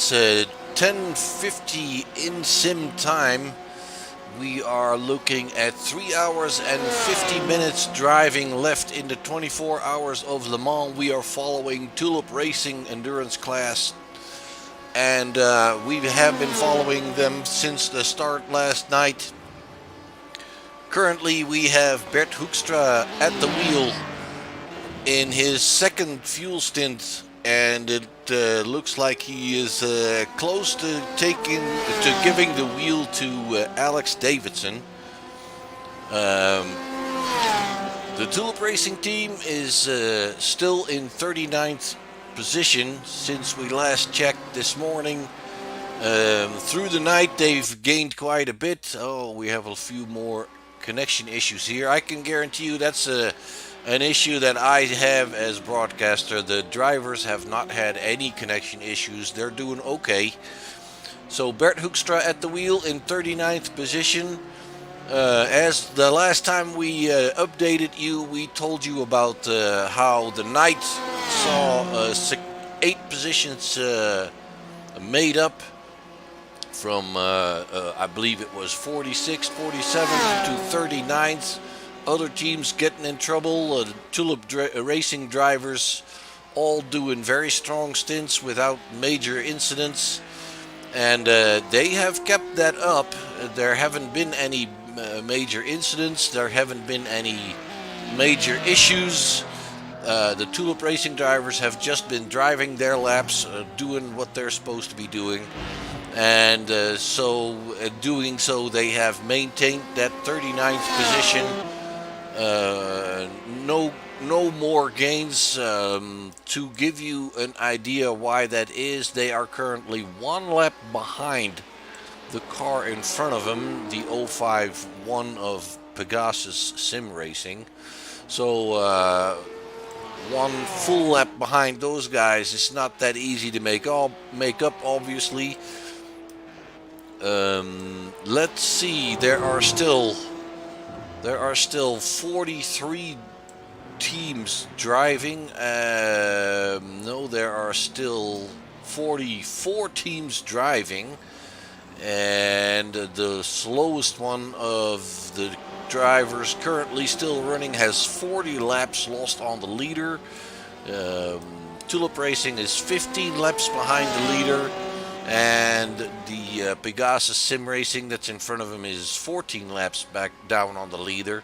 It's 10:50 in sim time. We are looking at 3 hours and 50 minutes driving left in the 24 hours of Le Mans. We are following Tulip Racing endurance class, and we have been following them since the start last night. Currently we have Bert Hoekstra at the wheel in his second fuel stint, and it looks like he is close to giving the wheel to Alex Davidson. The Tulip Racing team is still in 39th position since we last checked this morning. Through the night they've gained quite a bit. Oh, we have a few more connection issues here. I can guarantee you that's an issue that I have as broadcaster. The drivers have not had any connection issues. They're doing okay. So Bert Hoekstra at the wheel in 39th position. As the last time we updated you, we told you about how the night saw 8 positions made up from I believe it was 46, 47 to 39th. Other teams getting in trouble. Tulip Racing drivers all doing very strong stints without major incidents, and they have kept that up. There haven't been any major incidents. There haven't been any major issues. The Tulip Racing drivers have just been driving their laps, doing what they're supposed to be doing. And doing so, they have maintained that 39th position. No more gains. To give you an idea why that is, they are currently 1 lap behind the car in front of them, the 051 of Pegasus Sim Racing. So 1 full lap behind those guys is not that easy to make up, obviously. Let's see, there are still 43 teams driving. No, there are still 44 teams driving, and the slowest one of the drivers currently still running has 40 laps lost on the leader. Tulip Racing is 15 laps behind the leader, and the Pegasus Sim Racing that's in front of him is 14 laps back down on the leader.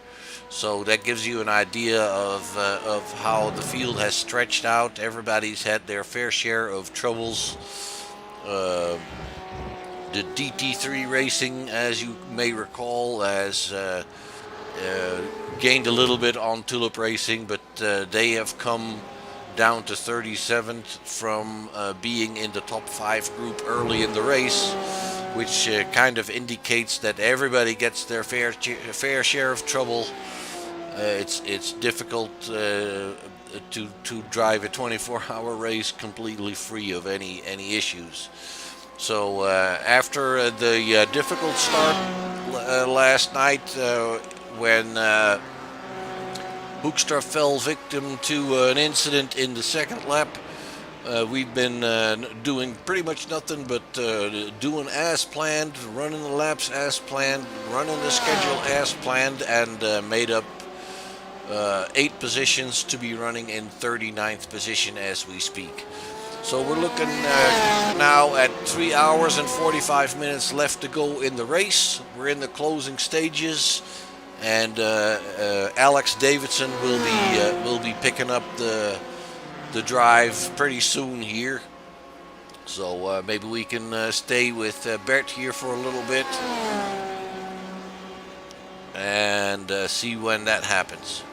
So that gives you an idea of how the field has stretched out. Everybody's had their fair share of troubles. The DT3 Racing, as you may recall, has gained a little bit on Tulip Racing, but they have come down to 37th from being in the top 5 group early in the race, which kind of indicates that everybody gets their fair share of trouble. It's difficult to drive a 24-hour race completely free of any issues. So after the difficult start last night, when Hoekstra fell victim to an incident in the second lap, we've been doing pretty much nothing but doing as planned, running the laps as planned, running the schedule as planned, and made up 8 positions to be running in 39th position as we speak. So we're looking now at 3 hours and 45 minutes left to go in the race. We're in the closing stages, and Alex Davidson will be picking up the drive pretty soon here. So maybe we can stay with Bert here for a little bit and see when that happens.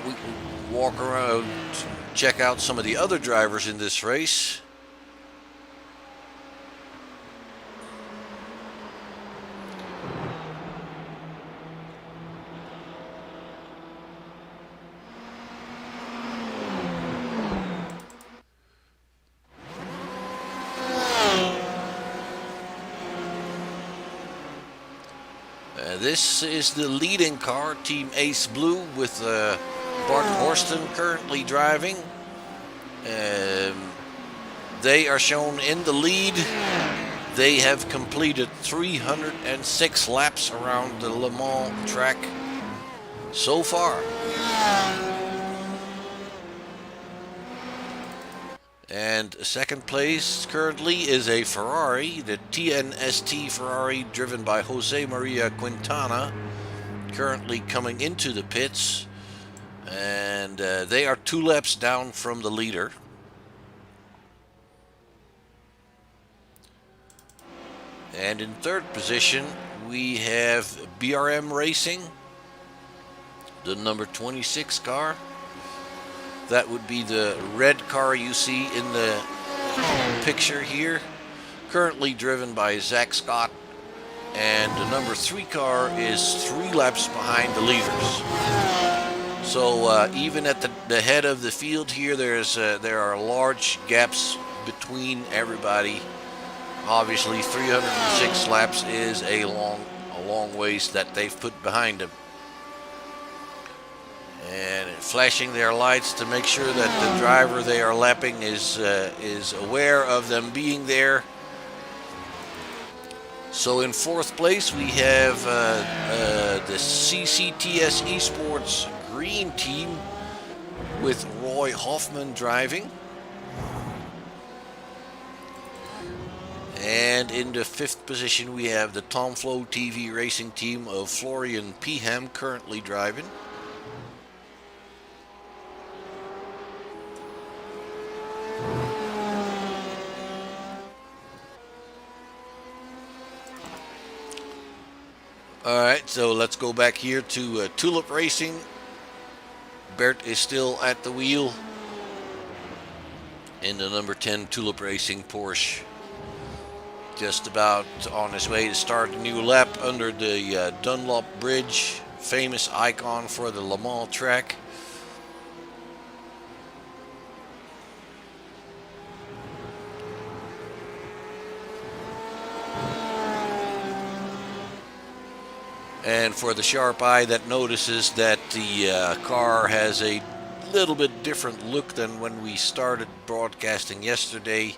We can walk around, check out some of the other drivers in this race. This is the leading car, Team Ace Blue, with Bart Horsten currently driving. they are shown in the lead. They have completed 306 laps around the Le Mans track so far. And second place currently is a Ferrari, the TNST Ferrari, driven by Jose Maria Quintana, currently coming into the pits. And they are 2 laps down from the leader. And in third position, we have BRM Racing, the number 26 car. That would be the red car you see in the picture here, currently driven by Zach Scott. And the number 3 car is 3 laps behind the leaders. So even at the head of the field here, there are large gaps between everybody. Obviously, 306 laps is a long ways that they've put behind them. And flashing their lights to make sure that the driver they are lapping is aware of them being there. So in fourth place we have the CCTS Esports Green Team with Roy Hoffman driving. And in the fifth position we have the Tom Flo TV Racing Team of Florian Peaham currently driving. Alright, so let's go back here to Tulip Racing. Bert is still at the wheel in the number 10 Tulip Racing Porsche. Just about on his way to start a new lap under the Dunlop Bridge, famous icon for the Le Mans track. And for the sharp eye that notices that the car has a little bit different look than when we started broadcasting yesterday,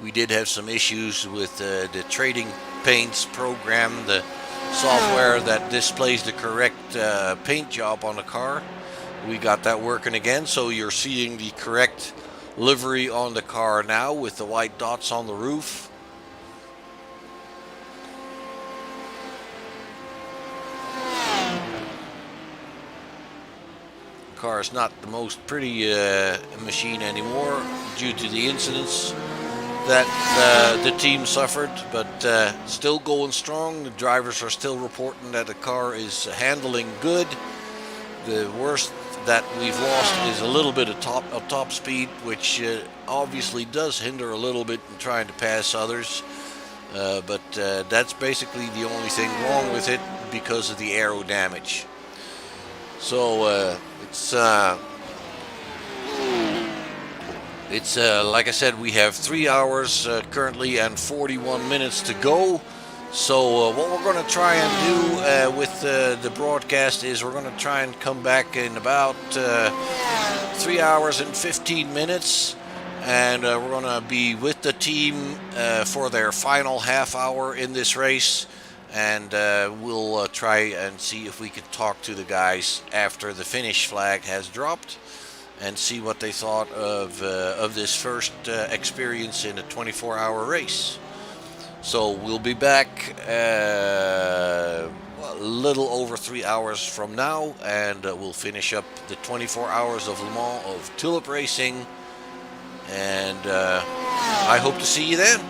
we did have some issues with the Trading Paints program, the software that displays the correct paint job on the car. We got that working again, so you're seeing the correct livery on the car now with the white dots on the roof. Car is not the most pretty machine anymore due to the incidents that the team suffered, but still going strong. The drivers are still reporting that the car is handling good. The worst that we've lost is a little bit of top speed, which obviously does hinder a little bit in trying to pass others, but that's basically the only thing wrong with it because of the aero damage. So it's like I said, we have 3 hours currently and 41 minutes to go. So what we're going to try and do with the broadcast is we're going to try and come back in about 3 hours and 15 minutes. And we're going to be with the team for their final half hour in this race. And we'll try and see if we can talk to the guys after the finish flag has dropped and see what they thought of this first experience in a 24-hour race. So we'll be back a little over 3 hours from now, and we'll finish up the 24 hours of Le Mans of Tulip Racing. And I hope to see you then.